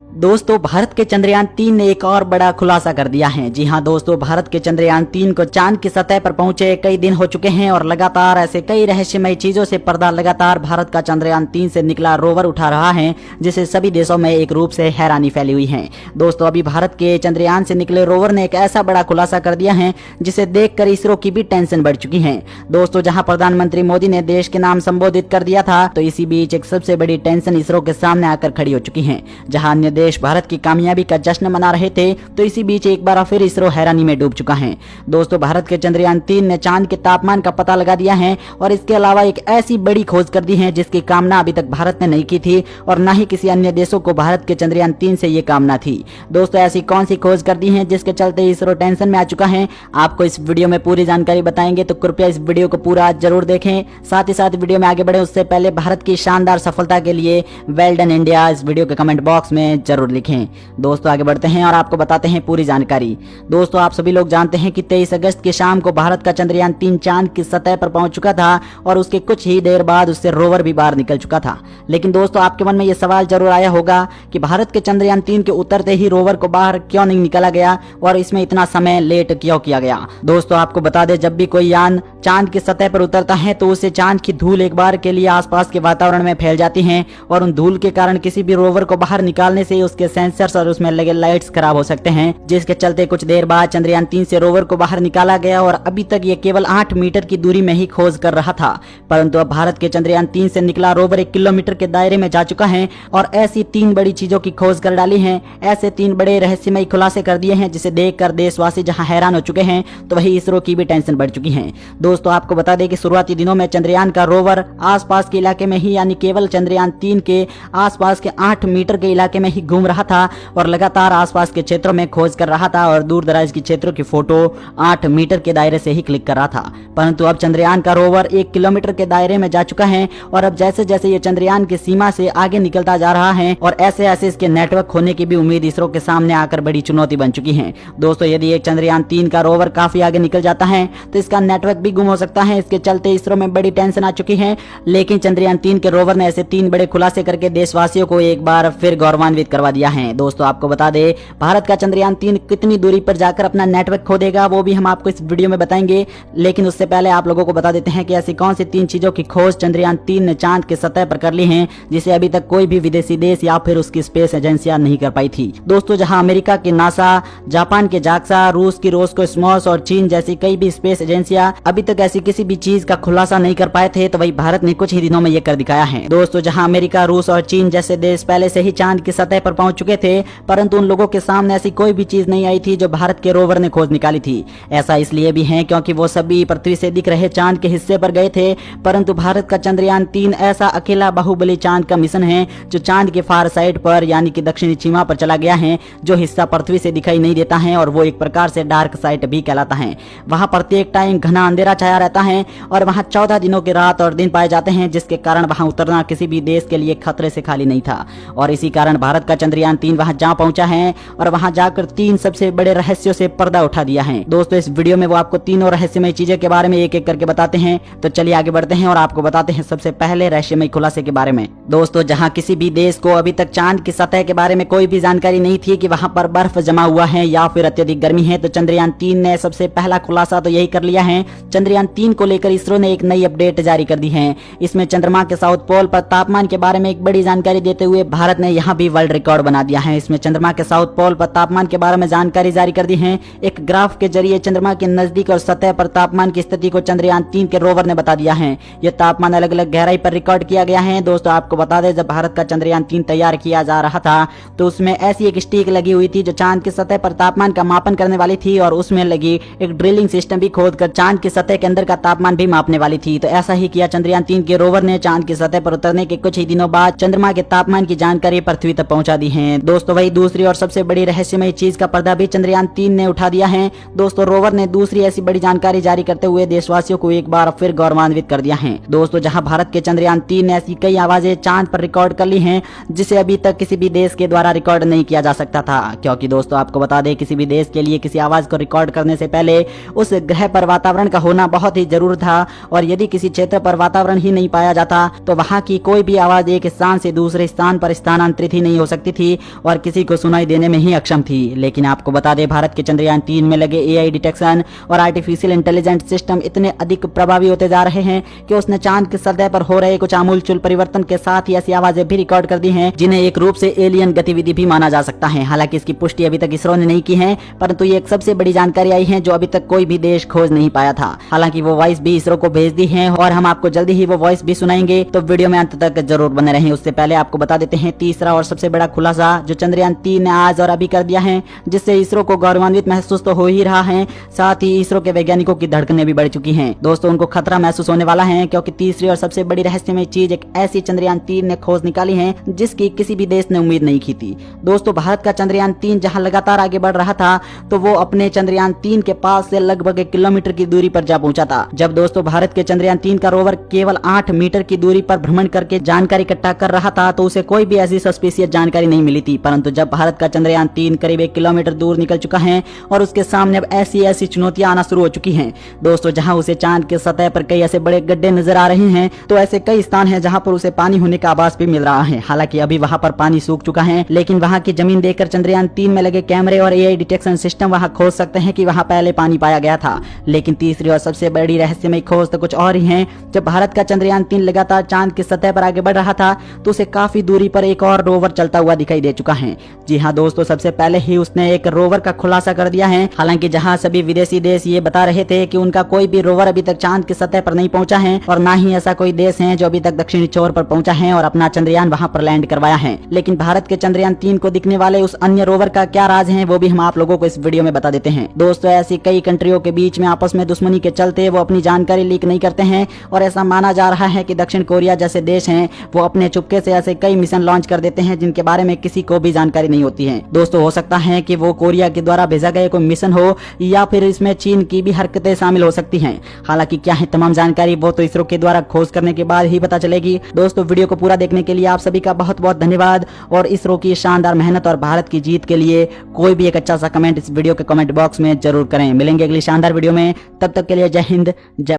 दोस्तों, भारत के चंद्रयान-3 ने एक और बड़ा खुलासा कर दिया है। जी हां दोस्तों, भारत के चंद्रयान-3 को चांद की सतह पर पहुंचे कई दिन हो चुके हैं और लगातार ऐसे कई रहस्यमय चीजों से पर्दा लगातार भारत का चंद्रयान-3 से निकला रोवर उठा रहा है, जिससे सभी देशों में एक रूप से हैरानी फैली हुई है। दोस्तों, अभी भारत के चंद्रयान से निकले रोवर ने एक ऐसा बड़ा खुलासा कर दिया है जिसे देखकर इसरो की भी टेंशन बढ़ चुकी है। दोस्तों, जहां प्रधानमंत्री मोदी ने देश के नाम संबोधित कर दिया था, तो इसी बीच एक सबसे बड़ी टेंशन इसरो के सामने आकर खड़ी हो चुकी है। जहां अन्य देश भारत की कामयाबी का जश्न मना रहे थे, तो इसी बीच एक बार फिर इसरो हैरानी में डूब चुका है। दोस्तों, भारत के चंद्रयान-3 ने चांद के तापमान का पता लगा दिया है और इसके अलावा एक ऐसी बड़ी खोज कर दी है जिसकी कामना अभी तक भारत ने नहीं की थी और न ही किसी अन्य देशों को भारत के चंद्रयान-3 से ये कामना थी। दोस्तों, ऐसी कौन सी खोज कर दी है जिसके चलते इसरो टेंशन में आ चुका है, आपको इस वीडियो में पूरी जानकारी बताएंगे, तो कृपया इस वीडियो को पूरा जरूर देखें। साथ ही साथ वीडियो में आगे बढ़े उससे पहले भारत की शानदार सफलता के लिए वेल डन इंडिया इस वीडियो के कमेंट बॉक्स में जरूर लिखें। दोस्तों, आगे बढ़ते हैं और आपको बताते हैं पूरी जानकारी। दोस्तों, आप सभी लोग जानते हैं कि 23 अगस्त की शाम को भारत का चंद्रयान-3 चांद की सतह पर पहुंच चुका था और उसके कुछ ही देर बाद उससे रोवर भी बाहर निकल चुका था। लेकिन दोस्तों, आपके मन में यह सवाल जरूर आया होगा कि भारत के चंद्रयान-3 के उतरते ही रोवर को बाहर क्यों नहीं निकाला गया और इसमें इतना समय लेट क्यों किया गया। दोस्तों, आपको बता दें, जब भी कोई यान चांद की सतह पर उतरता है तो उसे चांद की धूल एक बार के लिए आसपास के वातावरण में फैल जाती है और उन धूल के कारण किसी भी रोवर को बाहर निकालने से उसके सेंसर्स और उसमें लगे लाइट्स खराब हो सकते हैं, जिसके चलते कुछ देर बाद चंद्रयान-3 से रोवर को बाहर निकाला गया और अभी तक ये केवल 8 मीटर की दूरी में ही खोज कर रहा था। परंतु अब भारत के चंद्रयान-3 से निकला रोवर 1 किलोमीटर के दायरे में जा चुका है और ऐसी 3 बड़ी चीजों की खोज कर डाली है, ऐसे 3 बड़े रहस्यमय खुलासे कर दिए हैं जिसे देखकर देशवासी जहां हैरान हो चुके हैं, तो वही इसरो की भी टेंशन बढ़ चुकी है। दोस्तों, आपको बता दें कि शुरुआती दिनों में चंद्रयान का रोवर आसपास के इलाके में ही, यानी केवल चंद्रयान-3 के आसपास के 8 मीटर के इलाके में ही घूम रहा था और लगातार आसपास के क्षेत्रों में खोज कर रहा था और दूर दराज के क्षेत्रों की फोटो 8 मीटर के दायरे से ही क्लिक कर रहा था। परंतु अब चंद्रयान का रोवर 1 किलोमीटर के दायरे में जा चुका है और अब जैसे जैसे ये चंद्रयान की सीमा से आगे निकलता जा रहा है और ऐसे ऐसे इसके नेटवर्क होने की भी उम्मीद इसरो के सामने आकर बड़ी चुनौती बन चुकी है। दोस्तों, यदि एक चंद्रयान-3 का रोवर काफी आगे निकल जाता है तो इसका नेटवर्क भी गुम हो सकता है। इसके चलते इसरो में बड़ी टेंशन आ चुकी है। लेकिन चंद्रयान-3 के रोवर ने ऐसे 3 बड़े खुलासे करके देशवासियों को एक बार फिर गौरवान्वित करवा दिया है। दोस्तों, आपको बता दें, भारत का चंद्रयान-3 कितनी दूरी पर जाकर अपना नेटवर्क खोदेगा वो भी हम आपको इस वीडियो में बताएंगे। लेकिन उससे पहले आप लोगों को बता देते हैं कि ऐसी कौन सी 3 चीजों की खोज चंद्रयान-3 ने चांद की सतह पर कर ली है जिसे अभी तक कोई भी विदेशी देश या फिर उसकी स्पेस एजेंसियां नहीं कर पाई थी। दोस्तों, जहां अमेरिका की नासा, जापान के जाक्सा, रूस की रोस्कोसमोस और चीन जैसी कई भी स्पेस एजेंसियां अभी तक ऐसी किसी भी चीज का खुलासा नहीं कर पाए थे, तो वही भारत ने कुछ ही दिनों में ये कर दिखाया है। दोस्तों, जहां अमेरिका, रूस और चीन जैसे देश पहले से ही चांद की सतह पर पहुंच चुके थे, परंतु उन लोगों के सामने ऐसी कोई भी चीज नहीं आई थी जो भारत के रोवर ने खोज निकाली थी। ऐसा इसलिए भी है क्योंकि वो सभी पृथ्वी से दिख रहे चांद के हिस्से पर गए थे, परंतु भारत का चंद्रयान-3 ऐसा अकेला बाहुबली चांद का मिशन है जो चांद के फार साइड पर, यानी कि दक्षिणी सीमा पर चला गया है, जो हिस्सा पृथ्वी से दिखाई नहीं देता है और वो एक प्रकार से डार्क साइट भी कहलाता है। वहां प्रत्येक टाइम घना अंधेरा छाया रहता है और वहां 14 दिनों के रात और दिन पाए जाते हैं, जिसके कारण वहां उतरना किसी भी देश के लिए खतरे से खाली नहीं था। और इसी कारण भारत का चंद्रयान-3 वहां जा पहुंचा है और वहां जाकर 3 सबसे बड़े रहस्यों से पर्दा उठा दिया है। दोस्तों, इस वीडियो में वो आपको तीनों रहस्यमय चीजें के बारे में एक एक करके बताते हैं, तो चलिए आगे बढ़ते हैं और आपको बताते हैं सबसे पहले रहस्यमय खुलासे के बारे में। दोस्तों, जहां किसी भी देश को अभी तक चांद की सतह के बारे में कोई भी जानकारी नहीं थी कि वहां पर बर्फ जमा हुआ है या फिर अत्यधिक गर्मी है, तो चंद्रयान-3 ने सबसे पहला खुलासा तो यही कर लिया है। चंद्रयान-3 को लेकर इसरो ने एक नई अपडेट जारी कर दी है। इसमें चंद्रमा के साउथ पोल पर तापमान के बारे में एक बड़ी जानकारी देते हुए भारत ने यहाँ भी वर्ल्ड रिकॉर्ड बना दिया है। इसमें चंद्रमा के साउथ पोल पर तापमान के बारे में जानकारी जारी कर दी है। एक ग्राफ के जरिए चंद्रमा के नजदीक और सतह पर तापमान की स्थिति को चंद्रयान-3 के रोवर ने बता दिया है। यह तापमान अलग अलग गहराई पर रिकॉर्ड किया गया है। दोस्तों, आपको बता दें, जब भारत का चंद्रयान-3 तैयार किया जा रहा था तो उसमें ऐसी एक स्टिक लगी हुई थी जो चांद की सतह पर तापमान का मापन करने वाली थी और उसमें लगी एक ड्रिलिंग सिस्टम भी खोदकर चांद की सतह के अंदर का तापमान भी मापने वाली थी। तो ऐसा ही किया चंद्रयान-3 के रोवर ने। चांद की सतह पर उतरने के कुछ ही दिनों बाद चंद्रमा के तापमान की जानकारी पृथ्वी तक पहुंचा दी है। दोस्तों, वही दूसरी और सबसे बड़ी रहस्यमय चीज का पर्दा भी चंद्रयान-3 ने उठा दिया है। दोस्तों, रोवर ने दूसरी ऐसी बड़ी जानकारी जारी करते हुए देशवासियों को एक बार फिर गौरवान्वित कर दिया है। दोस्तों, जहां भारत के चंद्रयान-3 ने ऐसी कई आवाजें चांद पर रिकॉर्ड कर ली हैं जिसे अभी तक किसी भी देश के द्वारा रिकॉर्ड नहीं किया जा सकता था, क्योंकि दोस्तों आपको बता दें, किसी भी देश के लिए किसी आवाज को रिकॉर्ड करने से पहले उस ग्रह पर वातावरण का होना बहुत ही जरूर था और यदि किसी क्षेत्र पर वातावरण ही नहीं पाया जाता तो वहां की कोई भी आवाज एक स्थान से दूसरे स्थान पर स्थानांतरित ही नहीं हो सकती थी और किसी को सुनाई देने में ही अक्षम थी। लेकिन आपको बता दें, भारत के चंद्रयान 3 में लगे AI डिटेक्शन और आर्टिफिशियल इंटेलिजेंस सिस्टम इतने अधिक प्रभावी होते जा रहे हैं कि उसने चांद की सतह पर हो रहे कुछ आमूलचूल परिवर्तन के साथ ही ऐसी आवाजें भी रिकॉर्ड कर दी हैं जिन्हें एक रूप से एलियन गतिविधि भी माना जा सकता है। हालांकि इसकी पुष्टि अभी तक इसरो ने नहीं की है, परंतु ये एक सबसे बड़ी जानकारी आई है जो अभी तक कोई भी देश खोज नहीं पाया था। हालांकि वो वॉइस भी इसरो को भेज दी है और हम आपको जल्दी ही वो वॉइस भी सुनाएंगे, तो वीडियो में अंत तक जरूर बने रहें। उससे पहले आपको बता देते हैं तीसरा और सबसे बड़ा खुलासा जो चंद्रयान 3 ने आज और अभी कर दिया है, जिससे इसरो को गौरवान्वित महसूस तो हो ही रहा है, साथ ही इसरो के वैज्ञानिकों की धड़कनें भी बढ़ चुकी हैं। दोस्तों, उनको खतरा महसूस होने वाला है, क्योंकि तीसरी और सबसे बड़ी रहस्यमय चीज एक ऐसी चंद्रयान 3 ने खोज निकाली है जिसकी किसी भी देश ने उम्मीद नहीं की थी। दोस्तों, भारत का चंद्रयान 3 जहां लगातार आगे बढ़ रहा था, तो वो अपने चंद्रयान 3 के पास से लगभग 1 किलोमीटर की दूरी पर जा पहुंचा था। जब दोस्तों भारत के चंद्रयान 3 का रोवर केवल 8 मीटर की दूरी पर भ्रमण करके जानकारी इकट्ठा कर रहा था, तो उसे कोई भी ऐसी सस्पिशियस जानकारी नहीं मिली थी। परंतु जब भारत का चंद्रयान 3 करीब 1 किलोमीटर दूर निकल चुका है और उसके सामने अब ऐसी चुनौतियां आना शुरू हो चुकी हैं, दोस्तों, जहां उसे चांद के सतह पर कई ऐसे बड़े गड्ढे नजर आ रहे हैं, तो ऐसे कई स्थान हैं जहां पर उसे पानी होने का आभास भी मिल रहा है। हालांकि अभी वहां पर पानी सूख चुका है, लेकिन वहां की जमीन देखकर चंद्रयान 3 में लगे कैमरे और AI डिटेक्शन सिस्टम वहां खोज सकते हैं कि वहां पहले पानी पाया गया था। लेकिन तीसरी और सबसे बड़ी रहस्यमय खोज तो कुछ और ही है। जब भारत का चंद्रयान 3 लगातार चांद की सतह पर आगे बढ़ रहा था, तो उसे काफी दूरी पर एक और रोवर चलता हुआ दिखाई दे चुका है। जी हाँ दोस्तों, सबसे पहले ही उसने एक रोवर का खुलासा कर दिया है। हालांकि जहां सभी विदेशी देश ये बता रहे थे कि उनका कोई भी रोवर अभी तक चांद की सतह पर नहीं पहुंचा है, और ना ही ऐसा कोई देश है जो अभी तक दक्षिणी छोर पर पहुंचा है और अपना चंद्रयान वहां पर लैंड करवाया है। लेकिन भारत के चंद्रयान 3 को दिखने वाले उस अन्य रोवर का क्या राज है, वो भी हम आप लोगों को इस वीडियो में बता देते हैं। दोस्तों, ऐसी कई कंट्रियों के बीच में आपस में दुश्मनी के चलते वो अपनी जानकारी लीक नहीं करते हैं, और ऐसा माना जा रहा है कि दक्षिण कोरिया जैसे देश हैं वो अपने चुपके से ऐसे कई मिशन लॉन्च कर देते हैं जिनके बारे में किसी को भी जानकारी नहीं होती है। दोस्तों, हो सकता है कि वो कोरिया के द्वारा भेजा गया कोई मिशन हो, या फिर इसमें चीन की भी हरकतें शामिल हो सकती हैं। हालांकि क्या है तमाम जानकारी, वो तो इसरो के द्वारा खोज करने के बाद ही पता चलेगी। दोस्तों, वीडियो को पूरा देखने के लिए आप सभी का बहुत बहुत धन्यवाद, और इसरो की शानदार मेहनत और भारत की जीत के लिए कोई भी एक अच्छा सा कमेंट इस वीडियो के कमेंट बॉक्स में जरूर करें। मिलेंगे अगली शानदार वीडियो में, तब तक के लिए जय हिंद, जय